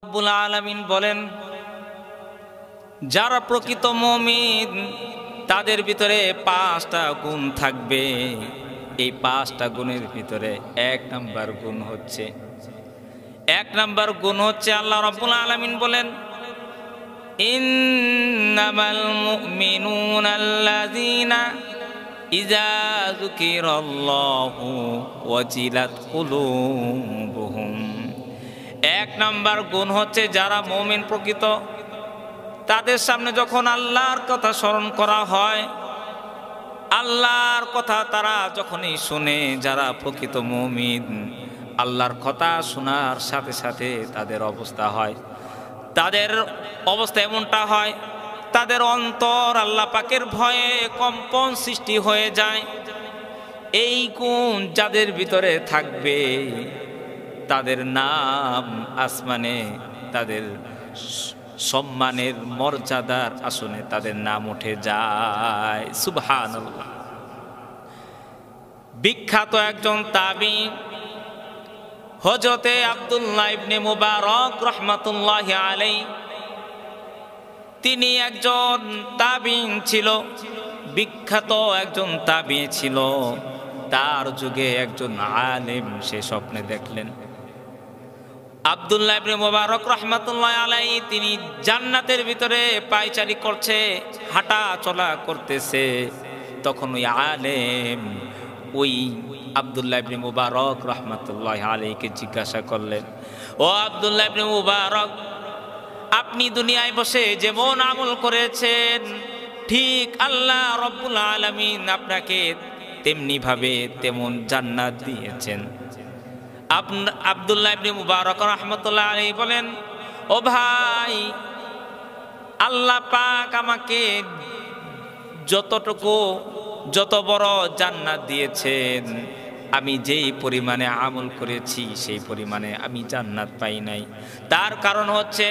রব্বুল আলামিন বলেন, যারা প্রকৃত মুমিন তাদের ভিতরে 5টা গুণ থাকবে। এই 5টা গুণের ভিতরে এক নাম্বার গুণ হচ্ছে আল্লাহ রব্বুল আলামিন বলেন, ইন্নামাল মুমিনুনা আল্লাযীনা ইযা যুকিরাল্লাহু ওয়াজিলাত কুলুবুহুম। এক নাম্বার গুণ হচ্ছে যারা মুমিন প্রকৃত, তাদের সামনে যখন আল্লাহর কথা স্মরণ করা হয়, আল্লাহর কথা তারা যখনই শুনে, যারা প্রকৃত মুমিন আল্লাহর কথা শোনার সাথে সাথে তাদের অবস্থা এমনটা হয়, তাদের অন্তর আল্লাহ পাকের ভয়ে কম্পন সৃষ্টি হয়ে যায়। এই গুণ যাদের ভিতরে থাকবে তাদের নাম আসমানে, তাদের সম্মানের মর্যাদার আসনে তাদের নাম উঠে যায়। সুবহানাল্লাহ। বিখ্যাত একজন তাবী হযরতে আব্দুল্লাহ ইবনে মুবারক রাহমাতুল্লাহি আলাইহি, তিনি একজন তাবীন ছিল, বিখ্যাত একজন তাবী ছিল। তার যুগে একজন আলেম সে স্বপ্নে দেখলেন, আব্দুল্লাহ ইবনে মুবারক রাহমাতুল্লাহি আলাইহি তিনি জান্নাতের ভিতরে পায়চারি করছে, হাঁটা চলা করতেছে। তখন ওই আলেম ওই আব্দুল্লাহ ইবনে মুবারক রাহমাতুল্লাহি আলাইহিকে জিজ্ঞাসা করলেন, ও আব্দুল্লাহ ইবনে মুবারক, আপনি দুনিয়ায় বসে যেমন আমল করেছেন, ঠিক আল্লাহ রব্বুল আলামিন আপনাকে তেমনি ভাবে তেমন জান্নাত দিয়েছেন। আব্দুল্লাহ ইবনে মুবারক রাহমাতুল্লাহি আলাইহি বলেন, ও ভাই, আল্লাহ পাক আমাকে যত বড় জান্নাত দিয়েছেন, আমি যেই পরিমাণে আমল করেছি সেই পরিমাণে আমি জান্নাত পাই নাই। তার কারণ হচ্ছে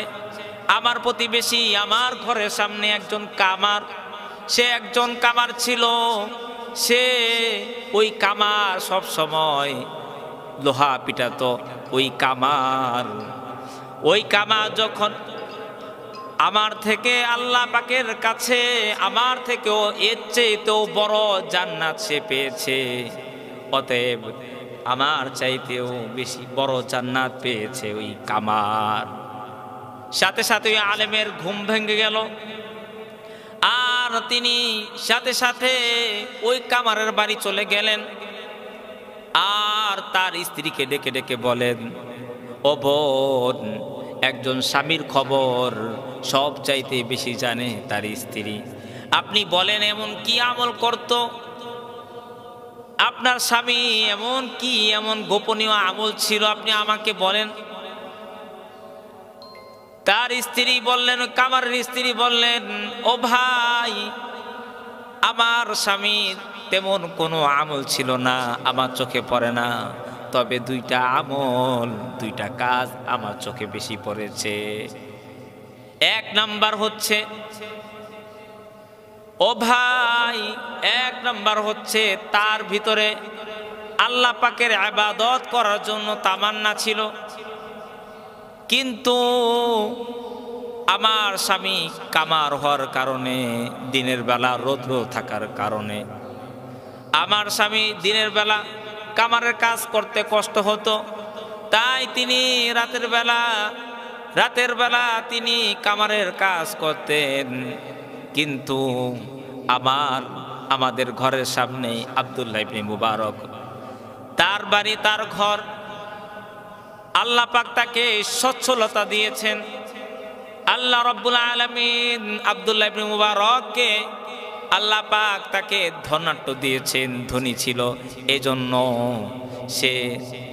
আমার প্রতিবেশী, আমার ঘরের সামনে একজন কামার, সে একজন কামার ছিল। সে ওই কামার সব সময় লোহা পিটাতো। ওই কামার যখন আমার থেকে আল্লাহ পাকের কাছে আমার থেকেও এর চেয়েতেও বড় জান্নাত সে পেয়েছে, অতএব আমার চাইতেও বেশি বড় জান্নাত পেয়েছে ওই কামার। সাথে সাথে ওই আলেমের ঘুম ভেঙে গেল, আর তিনি সাথে সাথে ওই কামারের বাড়ি চলে গেলেন, আর তার স্ত্রীকে ডেকে ডেকে বলেন, ও বোন, একজন স্বামীর খবর সব চাইতে বেশি জানে তার স্ত্রী। আপনি বলেন এমন কি আমল করত আপনার স্বামী, এমন গোপনীয় আমল ছিল, আপনি আমাকে বলেন। তার স্ত্রী বললেন, কামারের স্ত্রী বললেন, ও ভাই, আমার স্বামীর তেমন কোনো আমল ছিল না, আমার চোখে পড়ে না, তবে 2টা আমল, 2টা কাজ আমার চোখে বেশি পড়েছে। এক নাম্বার হচ্ছে, ও ভাই, এক নাম্বার হচ্ছে তার ভিতরে আল্লাহ পাকের ইবাদত করার জন্য তামান্না ছিল, কিন্তু আমার স্বামী কামার হওয়ার কারণে, দিনের বেলা রৌদ্র থাকার কারণে আমার স্বামী দিনের বেলা কামারের কাজ করতে কষ্ট হতো, তাই তিনি রাতের বেলা তিনি কামারের কাজ করতেন। কিন্তু আমাদের ঘরের সামনে আব্দুল্লাহ ইবনে মুবারক, তার বাড়ি, তার ঘর, আল্লাহ পাক তাকে সচ্ছলতা দিয়েছেন। আল্লাহ রব্বুল আলামিন আব্দুল্লাহ ইবনে মুবারককে আল্লাহ পাক তাকে ধনাঢ্য দিয়েছেন, ধনী ছিল, এজন্য সে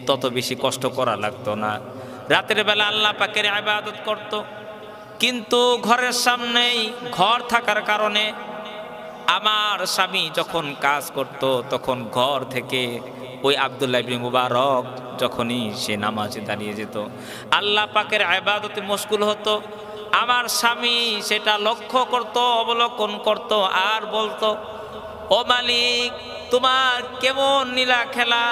তত বেশি কষ্ট করা লাগতো না। রাতের বেলা আল্লাহ পাকের ইবাদত করত, কিন্তু ঘরের সামনেই ঘর থাকার কারণে আমার স্বামী যখন কাজ করত, তখন ঘর থেকে ওই আব্দুল্লাহ ইবনে মুবারক যখনই সে নামাজে দাঁড়িয়ে যেত, আল্লাহ পাকের ইবাদতে মশগুল হতো। আমার স্বামী সেটা লক্ষ্য করত, অবলোকন করত, আর বলতো, ও মালিক, তোমার কেমন নীলা খেলা,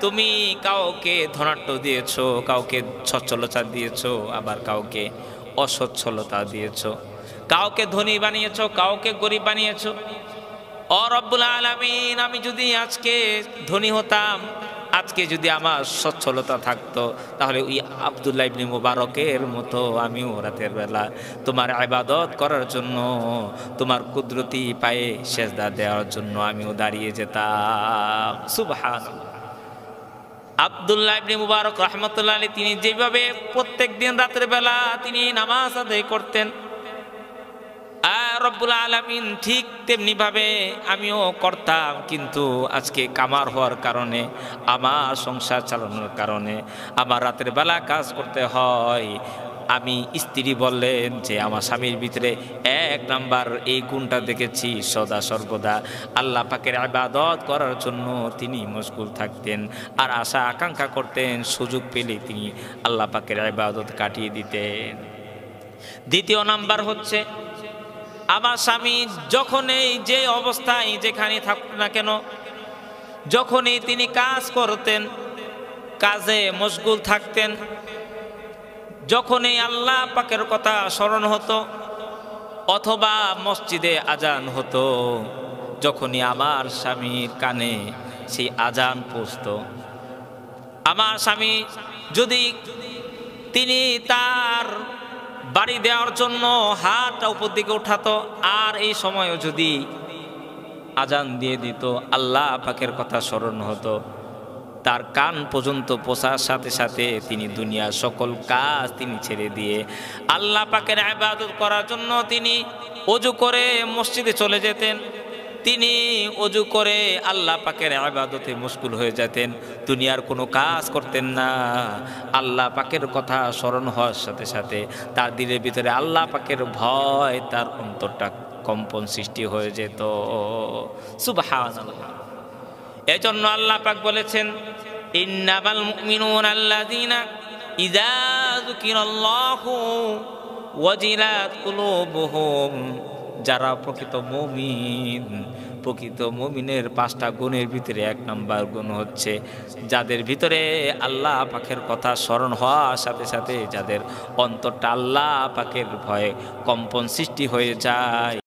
তুমি কাউকে ধনাঢ্য দিয়েছো, কাউকে সচ্ছলতা দিয়েছো, আবার কাউকে অসচ্ছলতা দিয়েছো, কাউকে ধনী বানিয়েছো, কাউকে গরিব বানিয়েছো। ও রব্বুল আলামিন, আমি যদি আজকে ধনী হতাম, আজকে যদি আমার সচ্ছলতা থাকতো, তাহলে ওই আব্দুল্লাহ ইবনে মুবারকের মতো আমিও রাতের বেলা তোমার ইবাদত করার জন্য, তোমার কুদরতি পায়ে সেজদা দেওয়ার জন্য আমিও দাঁড়িয়ে যেতাম। সুবহানাল্লাহ। আব্দুল্লাহ ইবনে মুবারক রাহমাতুল্লাহ আলাইহি তিনি যেভাবে প্রত্যেক দিন রাতের বেলা তিনি নামাজ আদায় করতেন, রব্বুল আলামিন ঠিক তেমনি ভাবে আমিও করতাম। কিন্তু আজকে কামার হওয়ার কারণে, আমার সংসার চালানোর কারণে আমার রাতের বেলা কাজ করতে হয়। আমি স্ত্রী বললেন যে আমার স্বামীর ভিতরে এক নাম্বার এই গুণটা দেখেছি, সদা সর্বদা আল্লাহ পাকের ইবাদত করার জন্য তিনি মশগুল থাকতেন, আর আশা আকাঙ্ক্ষা করতেন সুযোগ পেলে তিনি আল্লাহ পাকের ইবাদত কাটিয়ে দিতেন। দ্বিতীয় নাম্বার হচ্ছে, আমার স্বামী যখনই যে অবস্থায় যেখানে থাকুক না কেন, যখনই তিনি কাজ করতেন, কাজে মশগুল থাকতেন, যখনই আল্লাহ পাকের কথা স্মরণ হতো অথবা মসজিদে আজান হতো, যখনই আমার স্বামীর কানে সেই আজান পৌঁছতো, আমার স্বামী যদি তিনি তার বাড়ি দেওয়ার জন্য হাতটা উপর দিকে উঠাতো, আর এই সময়ও যদি আজান দিয়ে দিত, আল্লাহ পাকের কথা স্মরণ হতো, তার কান পর্যন্ত পৌঁছার সাথে সাথে তিনি দুনিয়ার সকল কাজ তিনি ছেড়ে দিয়ে আল্লাহ পাকের ইবাদত করার জন্য তিনি ওযু করে মসজিদে চলে যেতেন। তিনি ওযু করে আল্লাহ পাকের ইবাদতে মশগুল হয়ে যেতেন, দুনিয়ার কোনো কাজ করতেন না। আল্লাহ পাকের কথা স্মরণ হওয়ার সাথে সাথে তার দিলের ভিতরে আল্লাহ পাকের ভয়, তার অন্তরটা কম্পন সৃষ্টি হয়ে যেত। সুবহানাল্লাহ। এজন্য আল্লাহ পাক বলেছেন, ইন্নামাল মুমিনুনা আল্লাযীনা ইযা যুকিরাল্লাহু ওয়াজিলাত কুলুবুহুম, যারা প্রকৃত মুমিন, প্রকৃত মুমিনের 5টা গুণের ভিতরে 1 নাম্বার গুণ হচ্ছে যাদের ভিতরে আল্লাহ পাকের কথা স্মরণ হওয়ার সাথে সাথে যাদের অন্তরটা আল্লাহ পাকের ভয়ে কম্পন সৃষ্টি হয়ে যায়।